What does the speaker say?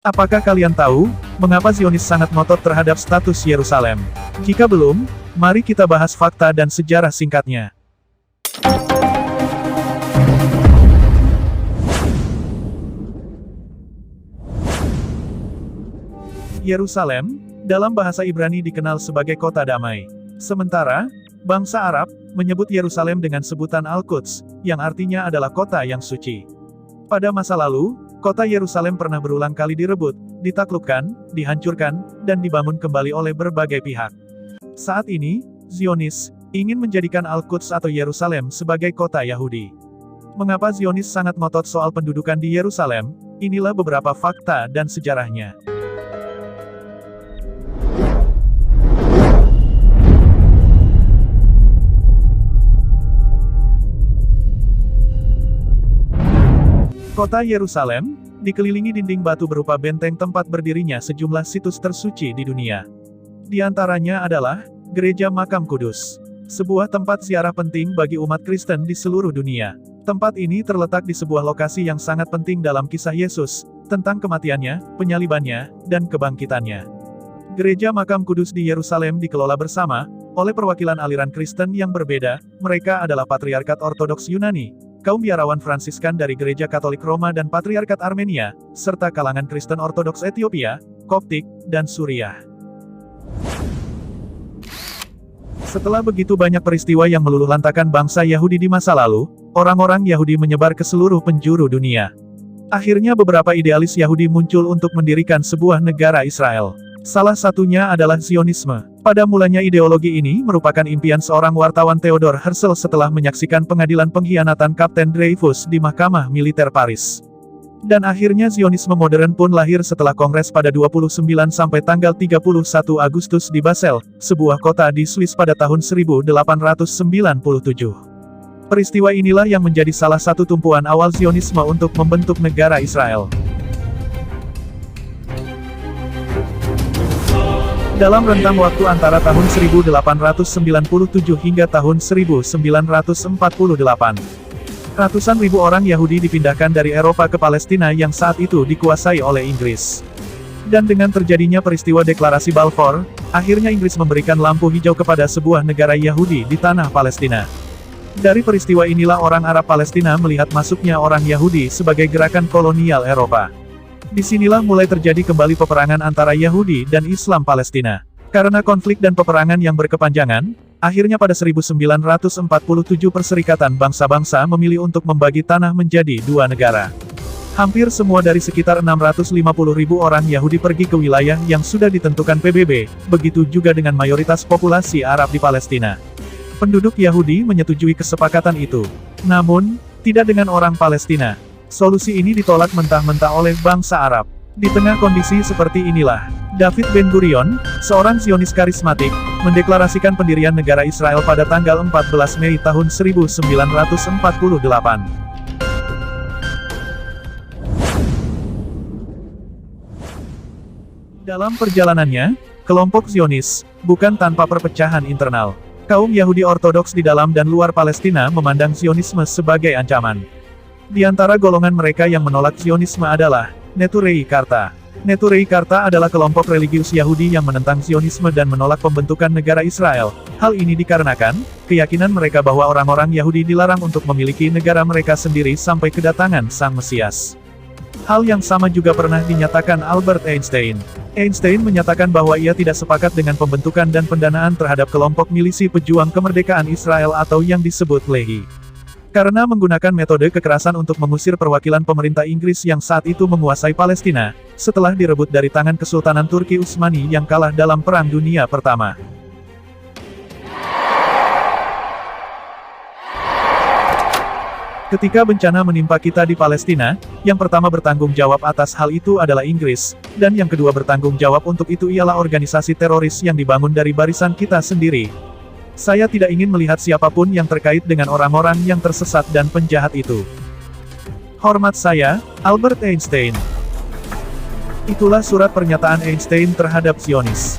Apakah kalian tahu, mengapa Zionis sangat ngotot terhadap status Yerusalem? Jika belum, mari kita bahas fakta dan sejarah singkatnya. Yerusalem, dalam bahasa Ibrani dikenal sebagai kota damai. Sementara, bangsa Arab, menyebut Yerusalem dengan sebutan Al-Quds, yang artinya adalah kota yang suci. Pada masa lalu, kota Yerusalem pernah berulang kali direbut, ditaklukkan, dihancurkan, dan dibangun kembali oleh berbagai pihak. Saat ini, Zionis ingin menjadikan Al-Quds atau Yerusalem sebagai kota Yahudi. Mengapa Zionis sangat ngotot soal pendudukan di Yerusalem? Inilah beberapa fakta dan sejarahnya. Kota Yerusalem dikelilingi dinding batu berupa benteng tempat berdirinya sejumlah situs tersuci di dunia. Di antaranya adalah Gereja Makam Kudus, sebuah tempat ziarah penting bagi umat Kristen di seluruh dunia. Tempat ini terletak di sebuah lokasi yang sangat penting dalam kisah Yesus, tentang kematiannya, penyalibannya, dan kebangkitannya. Gereja Makam Kudus di Yerusalem dikelola bersama oleh perwakilan aliran Kristen yang berbeda. Mereka adalah Patriarkat Ortodoks Yunani, kaum biarawan Fransiskan dari Gereja Katolik Roma dan Patriarkat Armenia, serta kalangan Kristen Ortodoks Ethiopia, Koptik, dan Suriah. Setelah begitu banyak peristiwa yang meluluhlantakan bangsa Yahudi di masa lalu, orang-orang Yahudi menyebar ke seluruh penjuru dunia. Akhirnya beberapa idealis Yahudi muncul untuk mendirikan sebuah negara Israel. Salah satunya adalah Zionisme. Pada mulanya ideologi ini merupakan impian seorang wartawan Theodor Herzl setelah menyaksikan pengadilan pengkhianatan Kapten Dreyfus di Mahkamah Militer Paris. Dan akhirnya Zionisme modern pun lahir setelah kongres pada 29 sampai tanggal 31 Agustus di Basel, sebuah kota di Swiss pada tahun 1897. Peristiwa inilah yang menjadi salah satu tumpuan awal Zionisme untuk membentuk negara Israel. Dalam rentang waktu antara tahun 1897 hingga tahun 1948, ratusan ribu orang Yahudi dipindahkan dari Eropa ke Palestina yang saat itu dikuasai oleh Inggris. Dan dengan terjadinya peristiwa deklarasi Balfour, akhirnya Inggris memberikan lampu hijau kepada sebuah negara Yahudi di tanah Palestina. Dari peristiwa inilah orang Arab Palestina melihat masuknya orang Yahudi sebagai gerakan kolonial Eropa. Disinilah mulai terjadi kembali peperangan antara Yahudi dan Islam Palestina. Karena konflik dan peperangan yang berkepanjangan, akhirnya pada 1947 Perserikatan Bangsa-Bangsa memilih untuk membagi tanah menjadi dua negara. Hampir semua dari sekitar 650.000 orang Yahudi pergi ke wilayah yang sudah ditentukan PBB, begitu juga dengan mayoritas populasi Arab di Palestina. Penduduk Yahudi menyetujui kesepakatan itu. Namun, tidak dengan orang Palestina. Solusi ini ditolak mentah-mentah oleh bangsa Arab. Di tengah kondisi seperti inilah, David Ben-Gurion, seorang Zionis karismatik, mendeklarasikan pendirian negara Israel pada tanggal 14 Mei tahun 1948. Dalam perjalanannya, kelompok Zionis, bukan tanpa perpecahan internal. Kaum Yahudi Ortodoks di dalam dan luar Palestina memandang Zionisme sebagai ancaman. Di antara golongan mereka yang menolak Zionisme adalah Neturei Karta. Neturei Karta adalah kelompok religius Yahudi yang menentang Zionisme dan menolak pembentukan negara Israel. Hal ini dikarenakan keyakinan mereka bahwa orang-orang Yahudi dilarang untuk memiliki negara mereka sendiri sampai kedatangan Sang Mesias. Hal yang sama juga pernah dinyatakan Albert Einstein. Einstein menyatakan bahwa ia tidak sepakat dengan pembentukan dan pendanaan terhadap kelompok milisi pejuang kemerdekaan Israel atau yang disebut Lehi. Karena menggunakan metode kekerasan untuk mengusir perwakilan pemerintah Inggris yang saat itu menguasai Palestina, setelah direbut dari tangan Kesultanan Turki Utsmani yang kalah dalam Perang Dunia Pertama. Ketika bencana menimpa kita di Palestina, yang pertama bertanggung jawab atas hal itu adalah Inggris, dan yang kedua bertanggung jawab untuk itu ialah organisasi teroris yang dibangun dari barisan kita sendiri. Saya tidak ingin melihat siapapun yang terkait dengan orang-orang yang tersesat dan penjahat itu. Hormat saya, Albert Einstein. Itulah surat pernyataan Einstein terhadap Zionis.